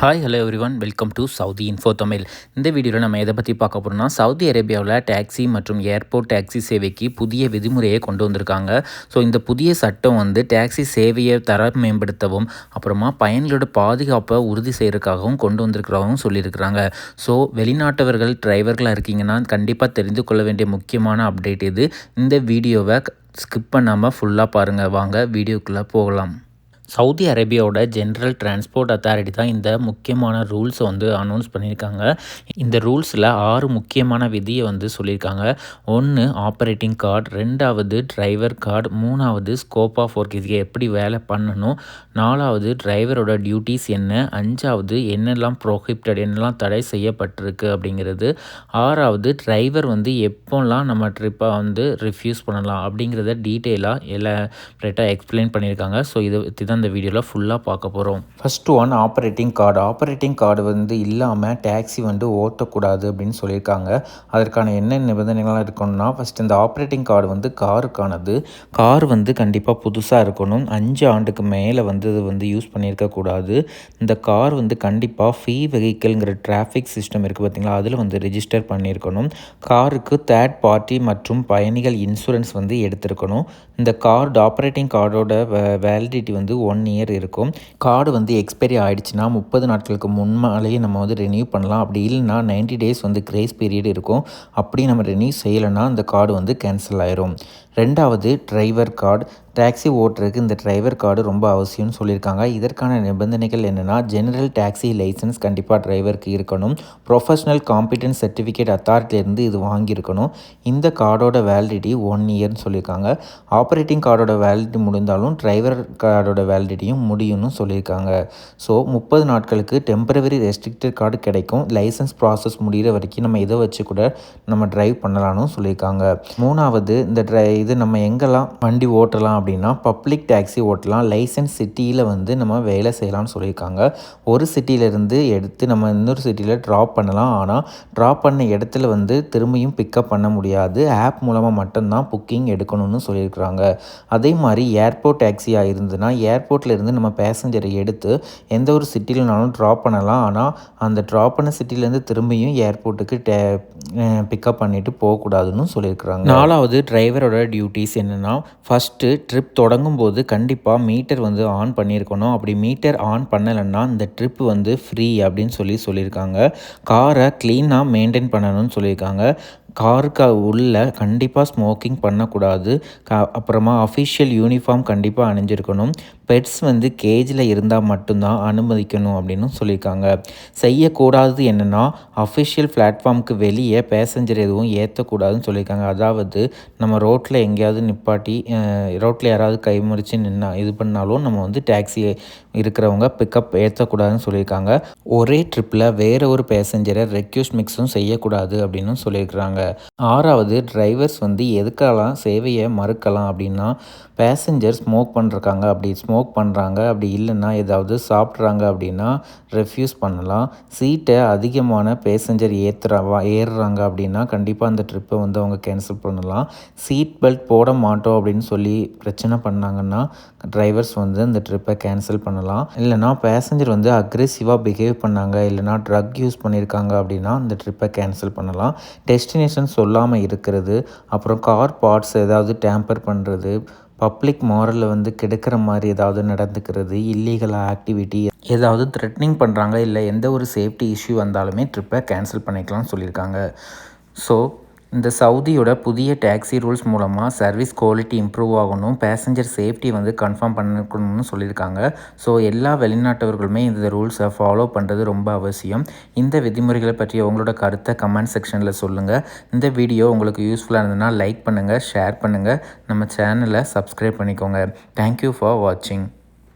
Hi hello everyone welcome to Saudi info Tamil. இந்த வீடியோவில் நம்ம எதை பற்றி பார்க்க போகிறோம்னா, சவுதி அரேபியாவில் டாக்ஸி மற்றும் ஏர்போர்ட் டாக்ஸி சேவைக்கு புதிய விதிமுறையை கொண்டு வந்திருக்காங்க. ஸோ இந்த புதிய சட்டம் டாக்ஸி சேவையை தரம் மேம்படுத்தவும், அப்புறமா பயணிகளோட பாதுகாப்பை உறுதி செய்கிறதுக்காகவும் கொண்டு வந்திருக்கிறதாகவும் சொல்லியிருக்கிறாங்க. ஸோ வெளிநாட்டவர்கள் டிரைவர்களாக இருக்கீங்கன்னா கண்டிப்பாக தெரிந்து கொள்ள வேண்டிய முக்கியமான அப்டேட் இது. இந்த வீடியோவை ஸ்கிப் பண்ணாமல் ஃபுல்லாக பாருங்கள். வாங்க வீடியோக்குள்ளே போகலாம். சவுதி அரேபியாவோட ஜென்ரல் டிரான்ஸ்போர்ட் அத்தாரிட்டி தான் இந்த முக்கியமான ரூல்ஸை அனௌன்ஸ் பண்ணியிருக்காங்க. இந்த ரூல்ஸில் 6 முக்கியமான விதியை சொல்லியிருக்காங்க. 1 ஆப்ரேட்டிங் கார்டு, 2வது டிரைவர் கார்டு, 3வது ஸ்கோப் ஆஃப் ஒர்க், இதுக்கு எப்படி வேலை பண்ணணும், 4வது டிரைவரோட டியூட்டிஸ் என்ன, 5வது என்னெல்லாம் ப்ரோஹிப்டட், என்னெல்லாம் தடை செய்யப்பட்டிருக்கு அப்படிங்கிறது, 6வது டிரைவர் எப்போல்லாம் நம்ம ட்ரிப்பை ரிஃப்யூஸ் பண்ணலாம் அப்படிங்கிறத டீட்டெயிலாக எலாபரேட்டாக எக்ஸ்பிளைன் பண்ணியிருக்காங்க. ஸோ இதை பற்றி தான் இந்த வீடியோவில் ஃபுல்லாக பார்க்க போகிறோம். First one operating card. Operating card இல்லாமல் டாக்ஸி ஓட்டக்கூடாது அப்படின்னு சொல்லியிருக்காங்க. அதற்கான என்ன நிபந்தனைகள்லாம் இருக்கணும்னா, ஃபஸ்ட் இந்த ஆப்ரேட்டிங் கார்டு காருக்கானது. கார் கண்டிப்பாக புதுசாக இருக்கணும். 5 ஆண்டுக்கு மேலே இது யூஸ் பண்ணியிருக்கக்கூடாது. இந்த கார் கண்டிப்பாக ஃபீ வெஹிக்கிள்ங்கிற டிராஃபிக் சிஸ்டம் இருக்குது பார்த்தீங்களா, அதில் ரிஜிஸ்டர் பண்ணியிருக்கணும். காருக்கு தேர்ட் பார்ட்டி மற்றும் பயணிகள் இன்சூரன்ஸ் எடுத்திருக்கணும். இந்த கார்டு ஆப்ரேட்டிங் கார்டோட வேலிடிட்டி 1 இயர் இருக்கும். கார்டு எக்ஸ்பைரி ஆகிடுச்சுன்னா 30 நாட்களுக்கு முன்னாலேயே நம்ம ரெனியூ பண்ணலாம். அப்படி இல்லைன்னா 90 டேஸ் கிரேஸ் பீரியட் இருக்கும். அப்படி நம்ம ரெனியூ செய்யலைன்னா இந்த கார்டு கேன்சல் ஆயிரும். 2வது டிரைவர் கார்டு. டாக்ஸி ஓட்டுறதுக்கு இந்த டிரைவர் கார்டு ரொம்ப அவசியம்னு சொல்லியிருக்காங்க. இதற்கான நிபந்தனைகள் என்னென்னா, ஜெனரல் டாக்ஸி லைசன்ஸ் கண்டிப்பாக டிரைவருக்கு இருக்கணும். ப்ரொஃபஷனல் காம்பிடன்ஸ் சர்டிஃபிகேட் அத்தாரிட்டியிலேருந்து இது வாங்கியிருக்கணும். இந்த கார்டோட வேலிடிட்டி 1 இயர்னு சொல்லியிருக்காங்க. ஆப்ரேட்டிங் கார்டோட வேலிடிட்டி முடிந்தாலும் டிரைவர் கார்டோட வேலிடிட்டியும் முடியும்னு சொல்லியிருக்காங்க. ஸோ 30 நாட்களுக்கு டெம்பரவரி ரெஸ்ட்ரிக்டட் கார்டு கிடைக்கும். லைசன்ஸ் ப்ராசஸ் முடிகிற வரைக்கும் நம்ம இதை வச்சு கூட நம்ம டிரைவ் பண்ணலாம்னு சொல்லியிருக்காங்க. 3வது இது நம்ம எங்கெல்லாம் வண்டி ஓட்டலாம் அப்படின்னா, பப்ளிக் டாக்ஸி ஓட்டலாம். லைசன்ஸ் சிட்டியில் நம்ம வேலை செய்யலாம்னு சொல்லியிருக்காங்க. ஒரு சிட்டியிலேருந்து எடுத்து நம்ம இன்னொரு சிட்டியில் ட்ராப் பண்ணலாம். ஆனால் ட்ராப் பண்ண இடத்துல திரும்பியும் பிக்கப் பண்ண முடியாது. ஆப் மூலமாக மட்டும்தான் புக்கிங் எடுக்கணும்னு சொல்லியிருக்கிறாங்க. அதே மாதிரி ஏர்போர்ட் டாக்ஸியாக இருந்ததுன்னா, ஏர்போர்ட்டில் இருந்து நம்ம பேசஞ்சரை எடுத்து எந்த ஒரு சிட்டிலனாலும் ட்ராப் பண்ணலாம். ஆனால் அந்த ட்ராப் பண்ண சிட்டிலேருந்து திரும்பியும் ஏர்போர்ட்டுக்கு பிக்கப் பண்ணிவிட்டு போகக்கூடாதுன்னு சொல்லியிருக்கிறாங்க. 4வது டிரைவரோட டியூட்டிஸ் என்னென்னா, ஃபஸ்ட்டு ட்ரிப் தொடங்கும் போது கண்டிப்பாக மீட்டர் ஆன் பண்ணியிருக்கணும். அப்படி மீட்டர் ஆன் பண்ணலைன்னா இந்த ட்ரிப் ஃப்ரீ அப்படின்னு சொல்லியிருக்காங்க. காரை க்ளீனாக மெயின்டைன் பண்ணணும்னு சொல்லியிருக்காங்க. காருக்கு உள்ள கண்டிப்பாக ஸ்மோக்கிங் பண்ணக்கூடாது. அப்புறமா அஃபிஷியல் யூனிஃபார்ம் கண்டிப்பாக அணிஞ்சிருக்கணும். பெட்ஸ் கேஜில் இருந்தால் மட்டும்தான் அனுமதிக்கணும் அப்படின்னு சொல்லியிருக்காங்க. செய்யக்கூடாது என்னென்னா, அஃபிஷியல் பிளாட்ஃபார்முக்கு வெளியே பேசஞ்சர் எதுவும் ஏற்றக்கூடாதுன்னு சொல்லியிருக்காங்க. அதாவது நம்ம ரோட்டில் எங்கேயாவது நிப்பாட்டி ரோட்டில் யாராவது கைமுறிச்சு இது பண்ணாலும் நம்ம டாக்ஸி இருக்கிறவங்க பிக்கப் ஏற்றக்கூடாதுன்னு சொல்லியிருக்காங்க. ஒரே ட்ரிப்பில் வேறு ஒரு பேசஞ்சரை ரெக்யூஸ்ட் மிக்ஸும் செய்யக்கூடாது அப்படின்னு சொல்லியிருக்கிறாங்க. 6வது டிரைவர்ஸ் எதுக்கெல்லாம் சேவையை மறுக்கலாம் அப்படின்னா, பேசஞ்சர் ஸ்மோக் பண்ணுறாங்க அப்படி இல்லைன்னா ஏதாவது சாப்பிட்றாங்க அப்படின்னா ரெஃப்யூஸ் பண்ணலாம். சீட்டை அதிகமான பேசஞ்சர் ஏறுறாங்க அப்படின்னா கண்டிப்பாக அந்த ட்ரிப்பை அவங்க கேன்சல் பண்ணலாம். சீட் பெல்ட் போட மாட்டோம் அப்படின்னு சொல்லி பிரச்சனை பண்ணாங்கன்னா டிரைவர்ஸ் இந்த ட்ரிப்பை கேன்சல் பண்ணலாம். இல்லைனா பேசஞ்சர் அக்ரெசிவாக பிஹேவ் பண்ணாங்க, இல்லைனா ட்ரக் யூஸ் பண்ணியிருக்காங்க அப்படின்னா இந்த ட்ரிப்பை கேன்சல் பண்ணலாம். டெஸ்டினேஷன் சொல்லாமல் இருக்கிறது, அப்புறம் கார் பார்ட்ஸ் ஏதாவது டேம்பர் பண்ணுறது, பப்ளிக் மாரலில் கெடுக்கிற மாதிரி ஏதாவது நடந்துக்கிறது, இல்லீகல் ஆக்டிவிட்டி, ஏதாவது த்ரெட்னிங் பண்ணுறாங்க, இல்லை எந்த ஒரு சேஃப்டி இஷ்யூ வந்தாலுமே ட்ரிப்பை கேன்சல் பண்ணிக்கலாம்னு சொல்லியிருக்காங்க. ஸோ இந்த சவுதியோட புதிய டாக்ஸி ரூல்ஸ் மூலமாக சர்வீஸ் குவாலிட்டி இம்ப்ரூவ் ஆகணும், பேசஞ்சர் சேஃப்டி கன்ஃபார்ம் பண்ணிக்கணும்னு சொல்லியிருக்காங்க. ஸோ எல்லா வெளிநாட்டவர்களுமே இந்த ரூல்ஸை ஃபாலோ பண்ணுறது ரொம்ப அவசியம். இந்த விதிமுறைகளை பற்றி உங்களோட கருத்தை கமெண்ட் செக்ஷனில் சொல்லுங்கள். இந்த வீடியோ உங்களுக்கு யூஸ்ஃபுல்லாக இருந்ததுன்னா லைக் பண்ணுங்கள், ஷேர் பண்ணுங்கள், நம்ம சேனலை சப்ஸ்கிரைப் பண்ணிக்கோங்க. தேங்க்யூ ஃபார் வாட்சிங்.